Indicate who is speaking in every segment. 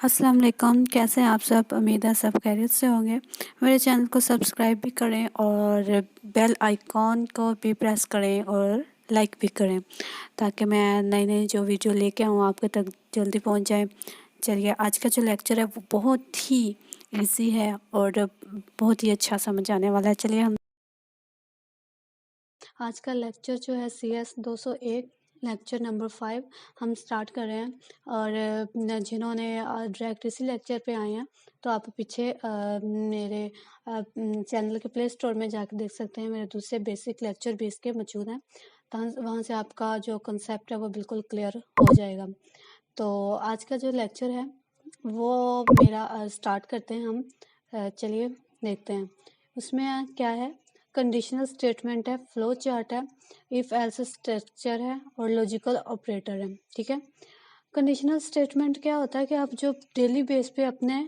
Speaker 1: अस्सलाम वालेकुम, कैसे हैं आप सब? उम्मीद है सब खैरियत से होंगे। मेरे चैनल को सब्सक्राइब भी करें और बेल आइकॉन को भी प्रेस करें और लाइक भी करें ताकि मैं नई नई जो वीडियो लेके आऊँ आपके तक जल्दी पहुंच जाए। चलिए, आज का जो लेक्चर है वो बहुत ही इजी है और बहुत ही अच्छा समझ आने वाला है। चलिए, हम आज का लेक्चर जो है CS 201 लेक्चर नंबर 5 हम स्टार्ट कर रहे हैं। और जिन्होंने डायरेक्ट इसी लेक्चर पे आए हैं तो आप पीछे मेरे चैनल के प्ले स्टोर में जाकर देख सकते हैं। मेरे दूसरे बेसिक लेक्चर भी इसके मौजूद हैं, तो वहाँ से आपका जो कंसेप्ट है वो बिल्कुल क्लियर हो जाएगा। तो आज का जो लेक्चर है वो मेरा स्टार्ट करते हैं हम। चलिए देखते हैं उसमें क्या है। कंडीशनल स्टेटमेंट है, फ्लो चार्ट है, इफ एल्स स्ट्रक्चर है और लॉजिकल ऑपरेटर है। ठीक है, कंडीशनल स्टेटमेंट क्या होता है कि आप जो डेली बेस पे अपने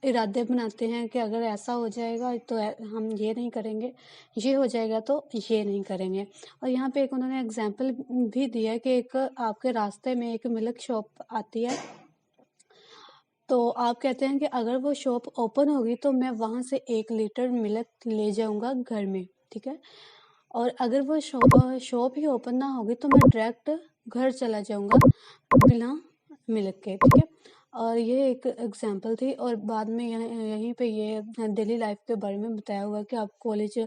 Speaker 1: इरादे बनाते हैं कि अगर ऐसा हो जाएगा तो हम ये नहीं करेंगे, ये हो जाएगा तो ये नहीं करेंगे। और यहाँ पे एक उन्होंने एग्जाम्पल भी दिया है कि एक आपके रास्ते में एक मिल्क शॉप आती है, तो आप कहते हैं कि अगर वो शॉप ओपन होगी तो मैं वहाँ से 1 लीटर मिल्क ले जाऊँगा घर में। ठीक है, और अगर वो शॉप ही ओपन ना होगी तो मैं डायरेक्ट घर चला जाऊँगा बिना मिल्क के। ठीक है, और ये एक एग्जांपल थी। और बाद में यहीं पे ये डेली लाइफ के बारे में बताया हुआ है कि आप कॉलेज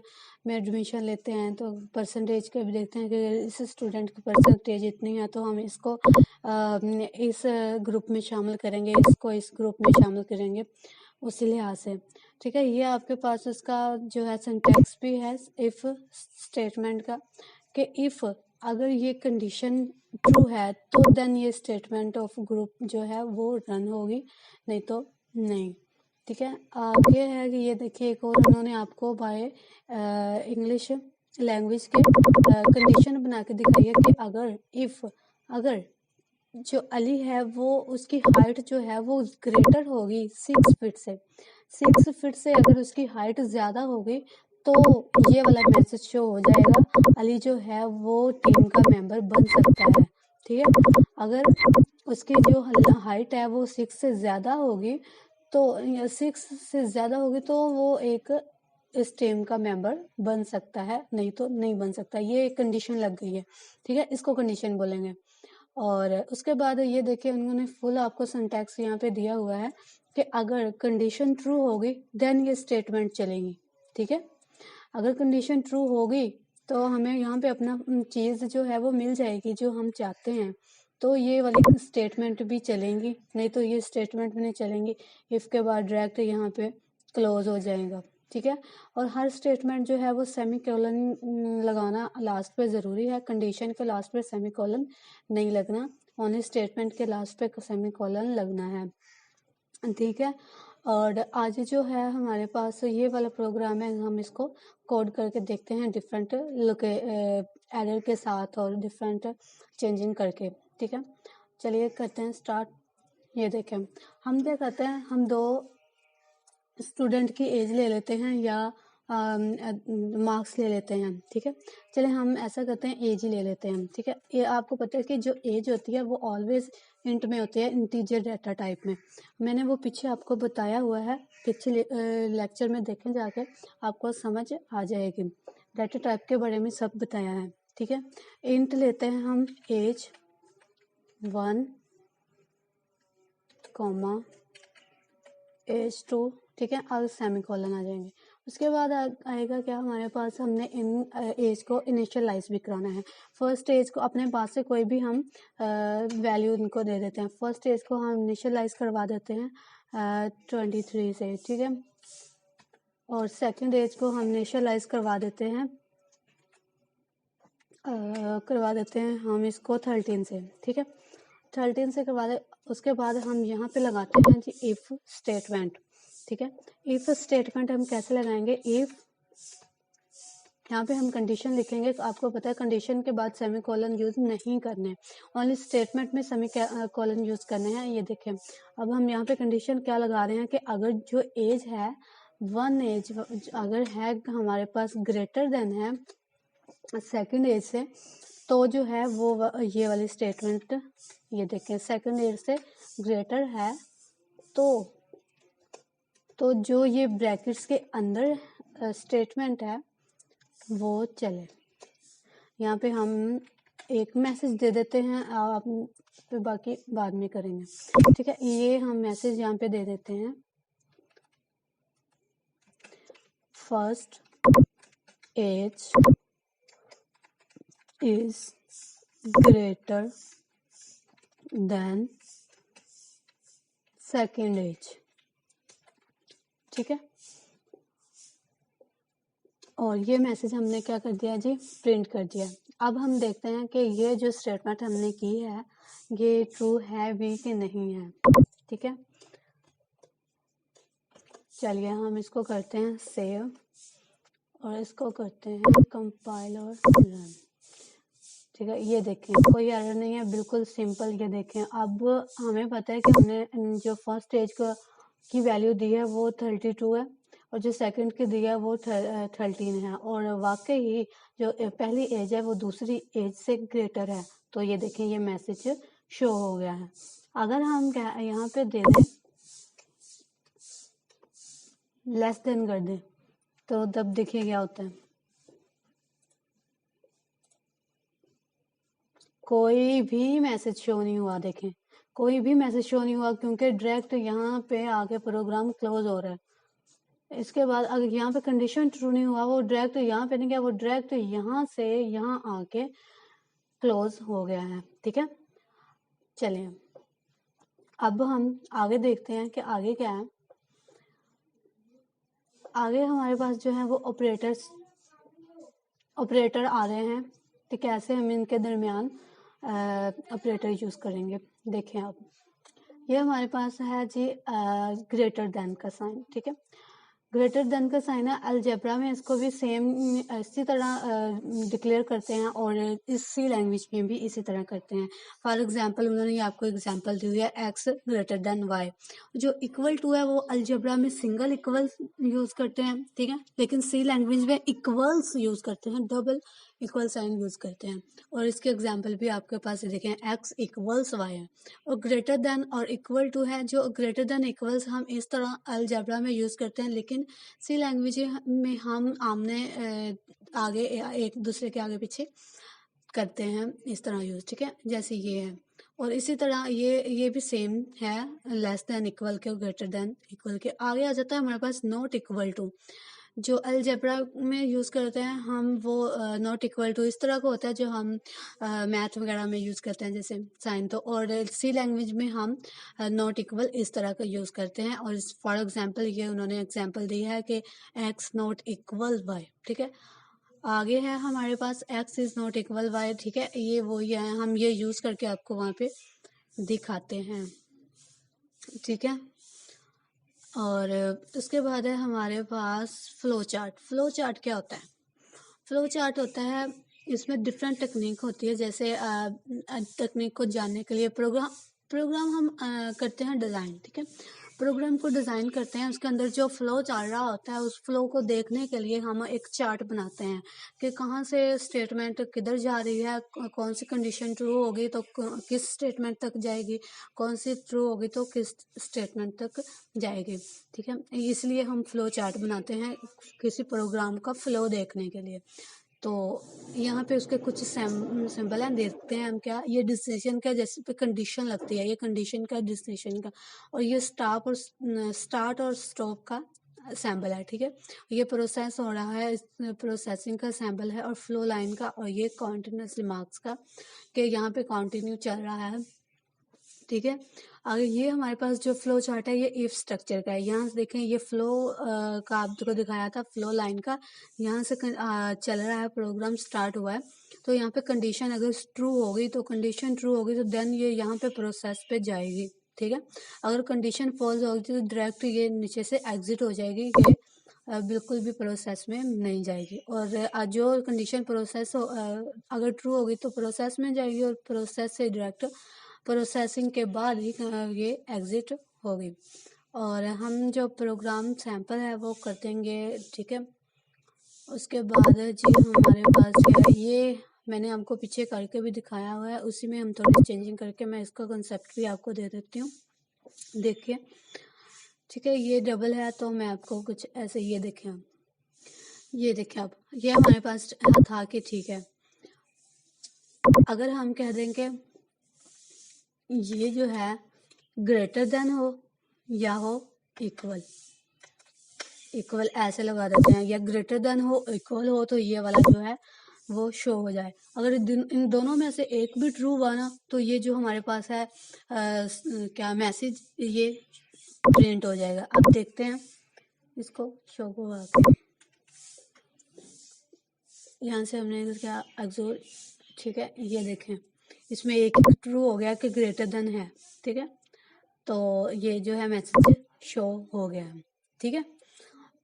Speaker 1: में एडमिशन लेते हैं तो परसेंटेज के भी देखते हैं कि इस स्टूडेंट की परसेंटेज इतनी है तो हम इसको इस ग्रुप में शामिल करेंगे, इसको इस ग्रुप में शामिल करेंगे उसी लिहाज से। ठीक है, ये आपके पास उसका जो है सिंटैक्स भी है इफ स्टेटमेंट का कि इफ अगर ये कंडीशन ट्रू है तो देन ये स्टेटमेंट ऑफ ग्रुप जो है वो रन होगी, नहीं तो नहीं। ठीक है, आगे है कि ये देखिए एक और उन्होंने आपको बाय इंग्लिश लैंग्वेज के कंडीशन बना के दिखाई है कि अगर जो अली है वो उसकी हाइट जो है वो ग्रेटर होगी 6 फीट से, 6 फीट से अगर उसकी हाइट ज़्यादा होगी तो ये वाला मैसेज शो हो जाएगा, अली जो है वो टीम का मेंबर बन सकता है। ठीक है, अगर उसकी जो हाइट है वो 6 से ज़्यादा होगी तो 6 से ज़्यादा होगी तो वो एक इस टीम का मेंबर बन सकता है, नहीं तो नहीं बन सकता। ये एक कंडीशन लग गई है। ठीक है, इसको कंडीशन बोलेंगे। और उसके बाद ये देखिए उन्होंने फुल आपको सिंटैक्स यहाँ पे दिया हुआ है कि अगर कंडीशन ट्रू होगी देन ये स्टेटमेंट चलेगी। ठीक है, अगर कंडीशन ट्रू होगी तो हमें यहाँ पे अपना चीज़ जो है वो मिल जाएगी जो हम चाहते हैं, तो ये वाली स्टेटमेंट भी चलेंगी, नहीं तो ये स्टेटमेंट भी नहीं चलेंगी। इफ के बाद डायरेक्ट यहाँ पे क्लोज हो जाएगा। ठीक है, और हर स्टेटमेंट जो है वो सेमी कोलन लगाना लास्ट पे ज़रूरी है। कंडीशन के लास्ट पे सेमी कोलन नहीं लगना, ओनली स्टेटमेंट के लास्ट पे सेमी कोलन लगना है। ठीक है, और आज जो है हमारे पास ये वाला प्रोग्राम है, हम इसको कोड करके देखते हैं डिफरेंट एरर के साथ और डिफरेंट चेंजिंग करके। ठीक है, चलिए करते हैं स्टार्ट। ये देखें, हम क्या करते हैं, हम दो स्टूडेंट की एज ले लेते हैं या मार्क्स ले लेते हैं। ठीक है, चलिए हम ऐसा करते हैं एज ही ले लेते हैं। ठीक है, ये आपको पता है कि जो एज होती है वो ऑलवेज इंट में होती है, इंटीजर डाटा टाइप में। मैंने वो पीछे आपको बताया हुआ है, पिछले लेक्चर में देखें जाके आपको समझ आ जाएगी। डाटा टाइप के बारे में सब बताया है। ठीक है, इंट लेते हैं हम एज 1 कॉमा एज 2। ठीक है, और सेमी कॉलन आ जाएंगे। उसके बाद आएगा क्या हमारे पास, हमने इन एज को इनिशियलाइज भी कराना है। फर्स्ट एज को अपने पास से कोई भी हम वैल्यू इनको दे देते हैं। फर्स्ट एज को हम इनिशियलाइज करवा देते हैं 23 से। ठीक है, और सेकंड एज को हम इनिशियलाइज करवा देते हैं हम इसको 13 से। ठीक है, 13 से करवा दे। उसके बाद हम यहाँ पे लगाते हैं जी इफ स्टेटमेंट। ठीक है, इफ स्टेटमेंट हम कैसे लगाएंगे, इफ यहाँ पे हम कंडीशन लिखेंगे। आपको पता है कंडीशन के बाद सेमी कोलन यूज नहीं करने, ओनली स्टेटमेंट में सेमी कोलन यूज करने हैं। ये देखें, अब हम यहाँ पे कंडीशन क्या लगा रहे हैं कि अगर जो एज है 1 एज अगर है हमारे पास ग्रेटर देन है सेकंड एज से, तो जो है वो ये वाली स्टेटमेंट, ये देखें सेकंड 8 से ग्रेटर है तो जो ये ब्रैकेट्स के अंदर स्टेटमेंट है वो चले। यहाँ पे हम एक मैसेज दे देते हैं, आप फिर बाकी बाद में करेंगे, ठीक है। ये हम मैसेज यहाँ पे दे देते हैं, first age is greater than second age, ठीक है। और ये मैसेज हमने क्या कर दिया जी, प्रिंट कर दिया। अब हम देखते हैं कि ये जो स्टेटमेंट हमने की है ये ट्रू है भी कि नहीं है, ठीक है। चलिए हम इसको करते हैं सेव और इसको करते हैं कंपाइल और रन, ठीक है। ये देखें कोई एरर नहीं है, बिल्कुल सिंपल। ये देखें अब हमें पता है कि हमने जो फर्स्ट स्टेज की वैल्यू दी है वो 32 है और जो सेकंड की दी है वो 13 है, और वाकई ही जो पहली एज है वो दूसरी एज से ग्रेटर है। तो ये देखें ये मैसेज शो हो गया है। अगर हम यहाँ पे दे दें लेस देन कर दें तो तब देखिए क्या होता है, कोई भी मैसेज शो नहीं हुआ। देखें कोई भी मैसेज शो नहीं हुआ क्योंकि डायरेक्ट यहाँ पे आके प्रोग्राम क्लोज हो रहा है। इसके बाद अगर यहाँ पे कंडीशन ट्रू नहीं हुआ, वो डायरेक्ट यहाँ पे नहीं गया, वो डायरेक्ट यहाँ से यहाँ आके क्लोज हो गया है, ठीक है। चलिए अब हम आगे देखते हैं कि आगे क्या है। आगे हमारे पास जो है वो ऑपरेटर आ रहे हैं, तो कैसे हम इनके दरमियान ऑपरेटर यूज करेंगे। देखें आप, ये हमारे पास है जी ग्रेटर देन का साइन, ठीक है। ग्रेटर देन का साइन है, अलजेब्रा में इसको भी सेम इसी तरह डिक्लेयर करते हैं और इसी लैंग्वेज में भी इसी तरह करते हैं। फॉर एग्जांपल उन्होंने आपको एग्जांपल दी हुई है एक्स ग्रेटर देन वाई। जो इक्वल टू है वो अलजेब्रा में सिंगल इक्वल यूज करते हैं, ठीक है, लेकिन सी लैंग्वेज में इक्वल्स यूज करते हैं, डबल इक्वल साइन यूज करते हैं। और इसके एग्जाम्पल भी आपके पास देखें, एक्स इक्वल्स वाई है। और ग्रेटर देन और इक्वल टू है, जो ग्रेटर देन इक्वल्स हम इस तरह अलजेब्रा में यूज करते हैं, लेकिन सी लैंग्वेज में हम आमने आगे एक दूसरे के आगे पीछे करते हैं इस तरह यूज, ठीक है, जैसे ये है। और इसी तरह ये भी सेम है, लेस देन इक्वल के और ग्रेटर देन इक्वल के। आगे आ जाता है हमारे पास नॉट इक्वल टू, जो अलजेब्रा में यूज़ करते हैं हम, वो नॉट इक्वल टू इस तरह का होता है जो हम मैथ वगैरह में यूज़ करते हैं जैसे साइन। तो और सी लैंग्वेज में हम नॉट इक्वल इस तरह का यूज़ करते हैं। और फॉर एग्जांपल ये उन्होंने एग्जांपल दी है कि एक्स नॉट इक्वल वाई, ठीक है। आगे है हमारे पास X is not equal Y, ठीक है। ये वही है, हम ये यूज़ करके आपको वहाँ पे दिखाते हैं, ठीक है। और उसके बाद है हमारे पास फ्लो चार्ट। फ्लो चार्ट क्या होता है? फ्लो चार्ट होता है, इसमें डिफरेंट टेक्निक होती है। जैसे टेक्निक को जानने के लिए प्रोग्राम हम करते हैं डिज़ाइन, ठीक है। प्रोग्राम को डिज़ाइन करते हैं, उसके अंदर जो फ्लो चल रहा होता है उस फ्लो को देखने के लिए हम एक चार्ट बनाते हैं कि कहाँ से स्टेटमेंट किधर जा रही है, कौन सी कंडीशन ट्रू होगी तो किस स्टेटमेंट तक जाएगी, कौन सी ट्रू होगी तो किस स्टेटमेंट तक जाएगी, ठीक है। इसलिए हम फ्लो चार्ट बनाते हैं किसी प्रोग्राम का फ्लो देखने के लिए। तो यहाँ पे उसके कुछ सिंबल हैं, देखते हैं हम क्या। ये डिस्टिनेशन का, जैसे पे कंडीशन लगती है, ये कंडीशन का, डिस्टिनेशन का। और ये स्टार्ट और स्टॉप का सैम्बल है, ठीक है। ये प्रोसेस हो रहा है, प्रोसेसिंग का सैम्बल है। और फ्लो लाइन का, और ये कॉन्टिन्यूस रिमार्क्स का, कि यहाँ पे कंटिन्यू चल रहा है, ठीक है। आगे ये हमारे पास जो फ्लो चार्ट है ये इफ स्ट्रक्चर का है। यहाँ से देखें, ये फ्लो का आपको दिखाया था, फ्लो लाइन का। यहाँ से चल रहा है, प्रोग्राम स्टार्ट हुआ है, तो यहाँ पे कंडीशन अगर ट्रू होगी तो कंडीशन ट्रू होगी तो देन ये यहाँ पे प्रोसेस पे जाएगी, ठीक है। अगर कंडीशन फॉल्स होगी तो डायरेक्ट ये नीचे से एग्जिट हो जाएगी, ये बिल्कुल भी प्रोसेस में नहीं जाएगी। और जो कंडीशन प्रोसेस अगर ट्रू होगी तो प्रोसेस में जाएगी, और प्रोसेस से डायरेक्ट प्रोसेसिंग के बाद ही ये एग्जिट होगी। और हम जो प्रोग्राम सैंपल है वो कर देंगे, ठीक है। उसके बाद जी हमारे पास है ये मैंने आपको पीछे करके भी दिखाया हुआ है, उसी में हम थोड़ी चेंजिंग करके मैं इसका कंसेप्ट भी आपको दे देती हूँ। देखिए, ठीक है, ये डबल है तो मैं आपको कुछ ऐसे ये देखें आप, ये देखें आप, ये हमारे पास था कि ठीक है, अगर हम कह देंगे ये जो है ग्रेटर देन हो या हो इक्वल, इक्वल ऐसे लगा देते हैं, या ग्रेटर देन हो इक्वल हो, तो ये वाला जो है वो शो हो जाए। अगर इन दोनों में से एक भी ट्रू हुआ ना, तो ये जो हमारे पास है क्या मैसेज, ये प्रिंट हो जाएगा। अब देखते हैं इसको शो को आके, यहाँ से हमने क्या एग्जोर, ठीक है, ये देखें इसमें एक ट्रू हो गया कि ग्रेटर देन है, ठीक है, तो ये जो है मैसेज शो हो गया है, ठीक है।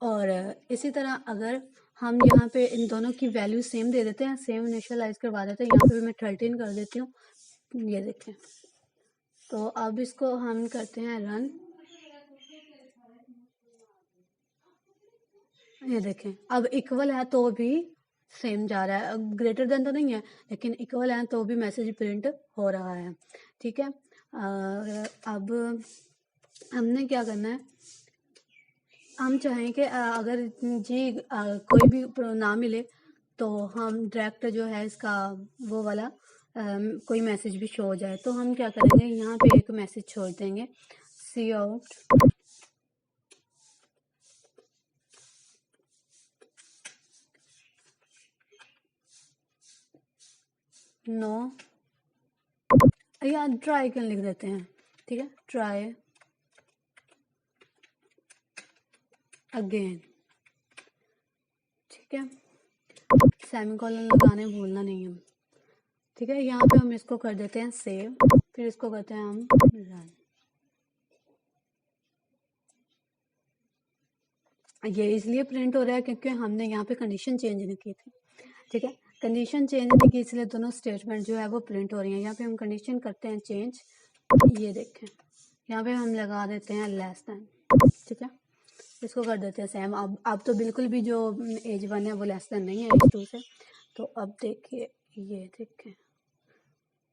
Speaker 1: और इसी तरह अगर हम यहाँ पे इन दोनों की वैल्यू सेम दे देते हैं, सेम इनिशियलाइज करवा देते हैं, यहाँ पे भी मैं 13 कर देती हूँ, ये देखें। तो अब इसको हम करते हैं रन, ये देखें अब इक्वल है तो भी सेम जा रहा है, ग्रेटर देन तो नहीं है लेकिन इक्वल है तो भी मैसेज प्रिंट हो रहा है, ठीक है। अब हमने क्या करना है, हम चाहें कि अगर जी कोई भी ना मिले तो हम डायरेक्ट जो है इसका वो वाला कोई मैसेज भी शो हो जाए, तो हम क्या करेंगे, यहाँ पे एक मैसेज छोड़ देंगे, सी आउट नो, या ट्राई कैन लिख देते हैं, ठीक है, ट्राई अगेन, ठीक है, सेमीकोलन लगाने भूलना नहीं है, ठीक है। यहाँ पे हम इसको कर देते हैं सेव, फिर इसको करते हैं हम रन। ये इसलिए प्रिंट हो रहा है क्योंकि हमने यहाँ पे कंडीशन चेंज नहीं की थी, ठीक है, कंडीशन चेंज नहीं की इसलिए दोनों स्टेटमेंट जो है वो प्रिंट हो रही हैं। यहाँ पे हम कंडीशन करते हैं चेंज, ये देखें यहाँ पे हम लगा देते हैं लेस देन, ठीक है, इसको कर देते हैं सेम। अब तो बिल्कुल भी जो एज 1 है वो लेस देन नहीं है एज 2 से, तो अब देखिए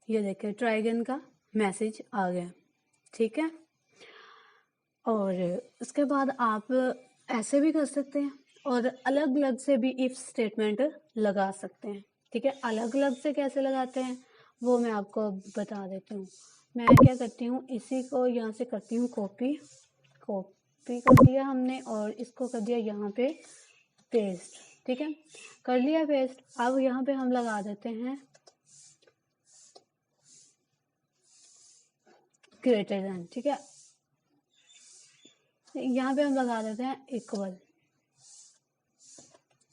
Speaker 1: ये देखिए ट्राइगन का मैसेज आ गया, ठीक है। और उसके बाद आप ऐसे भी कर सकते हैं और अलग अलग से भी इफ स्टेटमेंट लगा सकते हैं, ठीक है। अलग अलग से कैसे लगाते हैं वो मैं आपको बता देती हूँ। मैं क्या करती हूँ, इसी को यहाँ से करती हूँ कॉपी कर दिया हमने और इसको कर दिया यहाँ पे पेस्ट, ठीक है, कर लिया पेस्ट। अब यहाँ पे हम लगा देते हैं ग्रेटर देन, ठीक है, यहाँ पे हम लगा देते हैं इक्वल,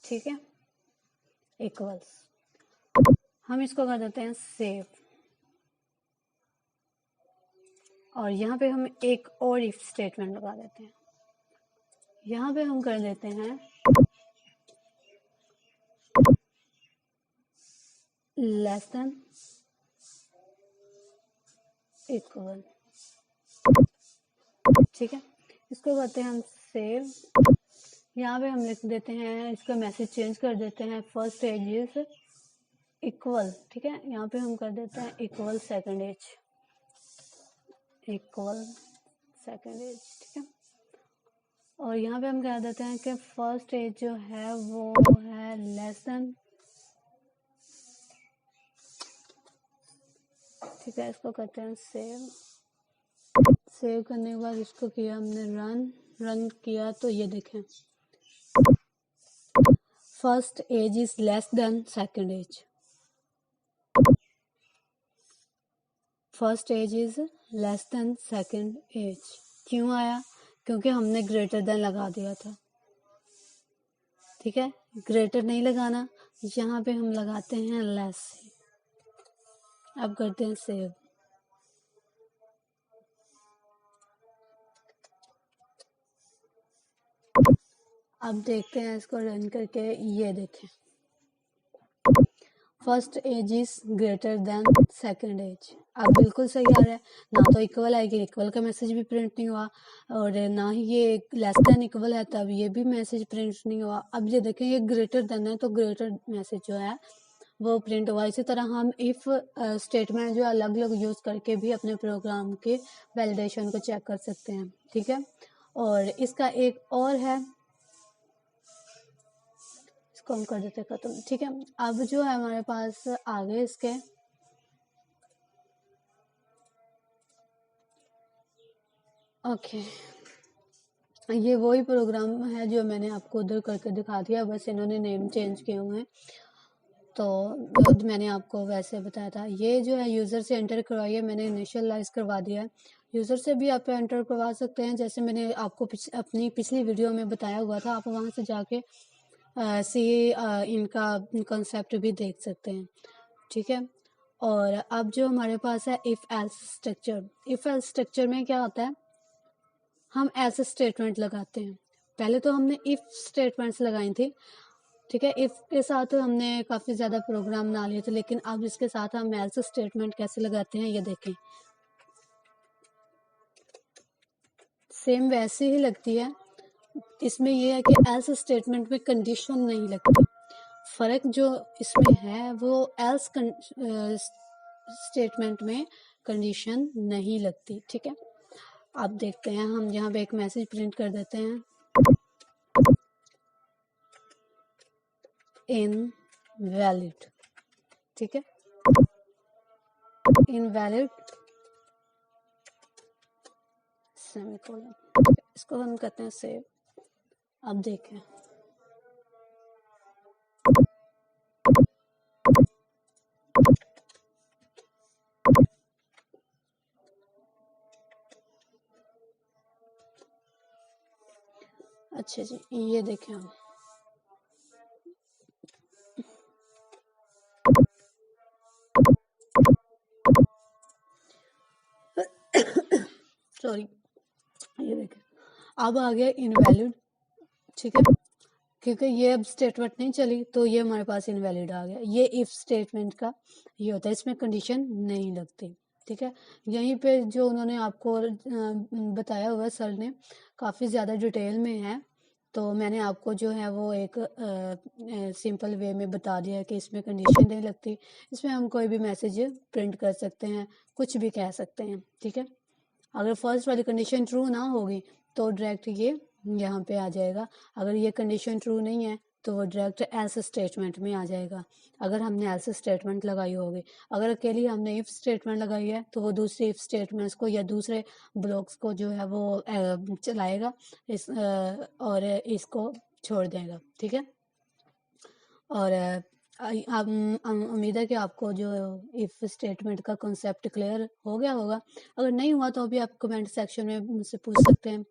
Speaker 1: ठीक है, इक्वल्स। हम इसको कर देते हैं सेव और यहाँ पे हम एक और इफ स्टेटमेंट लगा देते हैं, यहाँ पे हम कर देते हैं लेस देन इक्वल, ठीक है, इसको करते हैं हम सेव। यहाँ पे हम लिख देते हैं, इसका मैसेज चेंज कर देते हैं, फर्स्ट एज इज इक्वल, ठीक है, यहाँ पे हम कर देते हैं equal second age, equal second age, ठीक है। और यहाँ पे हम कह देते हैं कि फर्स्ट एज जो है वो है लेस देन, ठीक है, इसको करते हैं सेव। सेव करने के बाद इसको किया हमने रन किया तो ये देखें first age is less than second age, first age is less than second age. क्यों आया, क्योंकि हमने ग्रेटर देन लगा दिया था, ठीक है, ग्रेटर नहीं लगाना, यहाँ पे हम लगाते हैं लेस। अब करते हैं सेव, अब देखते हैं इसको रन करके, ये देखें first age is greater than second age. अब बिल्कुल सही आ रहा है, ना तो इक्वल आएगी, इक्वल का मैसेज भी प्रिंट नहीं हुआ, और ना ही ये लेस देन इक्वल है तब ये भी मैसेज प्रिंट नहीं हुआ। अब ये देखें ये ग्रेटर देन है तो ग्रेटर मैसेज जो है वो प्रिंट हुआ। इसी तरह हम इफ़ स्टेटमेंट जो अलग अलग यूज़ करके भी अपने प्रोग्राम के वैलिडेशन को चेक कर सकते हैं, ठीक है। और इसका एक और है, इसको हम कर देते खत्म, ठीक है। अब जो है हमारे पास आगे इसके ओके, ये वही प्रोग्राम है जो मैंने आपको उधर करके दिखा दिया, बस इन्होंने नेम चेंज किए हुए हैं। तो मैंने आपको वैसे बताया था। ये जो है यूज़र से एंटर करवाइए, मैंने इनिशियलाइज करवा दिया है। यूज़र से भी आप एंटर करवा सकते हैं, जैसे मैंने आपको अपनी पिछली वीडियो में बताया हुआ था। आप वहाँ से जाके इनका कंसेप्ट भी देख सकते हैं, ठीक है। और अब जो हमारे पास है if else structure. If else structure में क्या होता है, हम एल्स स्टेटमेंट लगाते हैं। पहले तो हमने इफ़ स्टेटमेंट्स लगाई थी, ठीक है। इफ़ के साथ हमने काफ़ी ज़्यादा प्रोग्राम बना लिए थे, लेकिन अब इसके साथ हम एल्स स्टेटमेंट कैसे लगाते हैं ये देखें। सेम वैसे ही लगती है, इसमें ये है कि एल्स स्टेटमेंट में कंडीशन नहीं लगती। फ़र्क जो इसमें है वो एल्स स्टेटमेंट में कंडीशन नहीं लगती, ठीक है। अब देखते हैं, हम यहाँ पे एक मैसेज प्रिंट कर देते हैं, इनवैलिड, ठीक है। इनवैलिड सेमीकोलन, इसको हम कहते हैं सेव। अब देखें, अच्छा जी, ये देखें हम, सॉरी, ये देखें अब आ गया इनवैलिड, ठीक है। क्योंकि ये अब स्टेटमेंट नहीं चली तो ये हमारे पास इनवैलिड आ गया। ये इफ स्टेटमेंट का ये होता है, इसमें कंडीशन नहीं लगती, ठीक है। यहीं पे जो उन्होंने आपको बताया हुआ है सर ने, काफ़ी ज़्यादा डिटेल में है, तो मैंने आपको जो है वो एक सिंपल वे में बता दिया है कि इसमें कंडीशन नहीं लगती। इसमें हम कोई भी मैसेज प्रिंट कर सकते हैं, कुछ भी कह सकते हैं, ठीक है। अगर फर्स्ट वाली कंडीशन ट्रू ना होगी तो डायरेक्ट ये यहाँ पे आ जाएगा। अगर ये कंडीशन ट्रू नहीं है तो वो डायरेक्ट एल्स स्टेटमेंट में आ जाएगा, अगर हमने एल्स स्टेटमेंट लगाई होगी। अगर अकेली हमने इफ स्टेटमेंट लगाई है तो वो दूसरे इफ स्टेटमेंट्स को या दूसरे ब्लॉक्स को जो है वो चलाएगा और इसको छोड़ देगा, ठीक है। और उम्मीद है कि आपको जो इफ़ स्टेटमेंट का कॉन्सेप्ट क्लियर हो गया होगा। अगर नहीं हुआ तो भी आप कमेंट सेक्शन में मुझसे पूछ सकते हैं,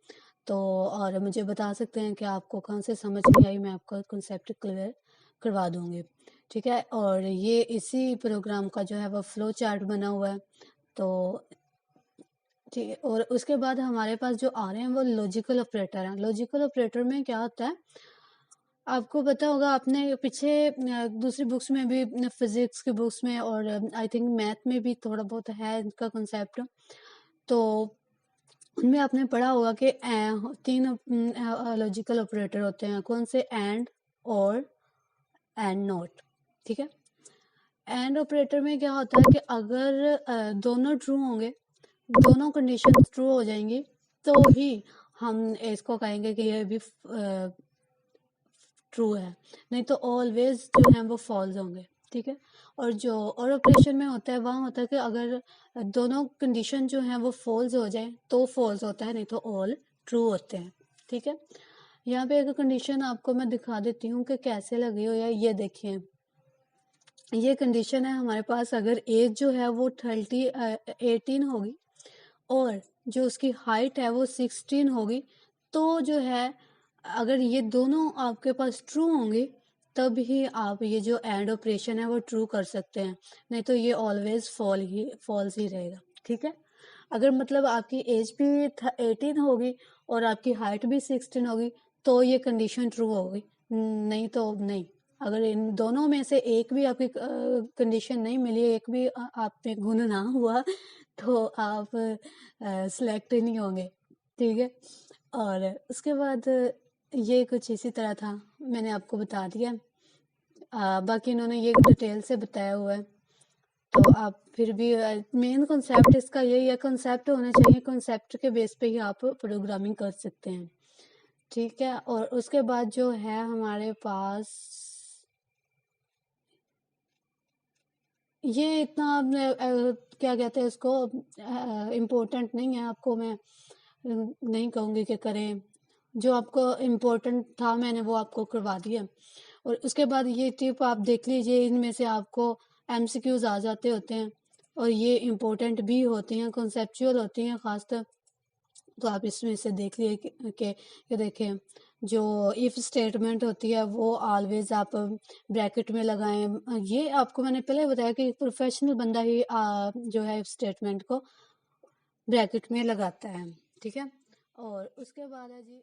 Speaker 1: तो और मुझे बता सकते हैं कि आपको कौन से समझ नहीं आई, मैं आपका कॉन्सेप्ट क्लियर करवा दूँगी, ठीक है। और ये इसी प्रोग्राम का जो है वो फ्लो चार्ट बना हुआ है, तो ठीक है। और उसके बाद हमारे पास जो आ रहे हैं वो लॉजिकल ऑपरेटर हैं। लॉजिकल ऑपरेटर में क्या होता है, आपको पता होगा, आपने पीछे दूसरी बुक्स में भी, फिजिक्स की बुक्स में और आई थिंक मैथ में भी थोड़ा बहुत है इनका कॉन्सेप्ट, तो उनमें आपने पढ़ा होगा कि तीन लॉजिकल ऑपरेटर होते हैं। कौन से? एंड, और, एंड नॉट, ठीक है। एंड ऑपरेटर में क्या होता है कि अगर दोनों ट्रू होंगे, दोनों कंडीशन ट्रू हो जाएंगी, तो ही हम इसको कहेंगे कि ये भी ट्रू है, नहीं तो ऑलवेज जो है वो फॉल्स होंगे, ठीक है। और जो और ऑपरेशन में होता है वहाँ होता है कि अगर दोनों कंडीशन जो है वो फॉल्स हो जाए तो फॉल्स होता है, नहीं तो ऑल ट्रू होते हैं, ठीक है। यहाँ पे एक कंडीशन आपको मैं दिखा देती हूँ कि कैसे लगी हो, या ये देखिए, ये कंडीशन है हमारे पास। अगर एज जो है वो 18 होगी और जो उसकी हाइट है वो 16 होगी, तो जो है अगर ये दोनों आपके पास ट्रू होंगे तब ही आप ये जो एंड ऑपरेशन है वो ट्रू कर सकते हैं, नहीं तो ये ऑलवेज फॉल्स ही रहेगा, ठीक है। अगर मतलब आपकी एज भी 18 होगी और आपकी हाइट भी 16 होगी तो ये कंडीशन ट्रू होगी, नहीं तो नहीं। अगर इन दोनों में से एक भी आपकी कंडीशन नहीं मिली, एक भी आप पे गुण ना हुआ, तो आप सिलेक्ट ही नहीं होंगे, ठीक है। और उसके बाद ये कुछ इसी तरह था, मैंने आपको बता दिया। बाकी इन्होंने ये डिटेल से बताया हुआ है। तो आप फिर भी मेन कॉन्सेप्ट इसका यही है, कॉन्सेप्ट होने चाहिए, कॉन्सेप्ट के बेस पे ही आप प्रोग्रामिंग कर सकते हैं। ठीक है, और उसके बाद जो है हमारे पास ये इतना क्या कहते हैं इसको, इम्पोर्टेंट नहीं है। आपको मैं नहीं कहूँगी कि करें, जो आपको इम्पोर्टेंट था मैंने वो आपको करवा दिया। और उसके बाद ये टिप आप देख लीजिए, इनमें से आपको एमसीक्यूज आ जाते होते हैं और ये इम्पोर्टेंट भी होती हैं, कॉन्सेप्चुअल होती हैं खासकर। तो आप इसमें से देख लिए कि देखें, जो इफ़ स्टेटमेंट होती है वो ऑलवेज आप ब्रैकेट में लगाएं। ये आपको मैंने पहले बताया कि प्रोफेशनल बंदा ही जो है इफ स्टेटमेंट को ब्रैकेट में लगाता है। ठीक है, और उसके बाद है जी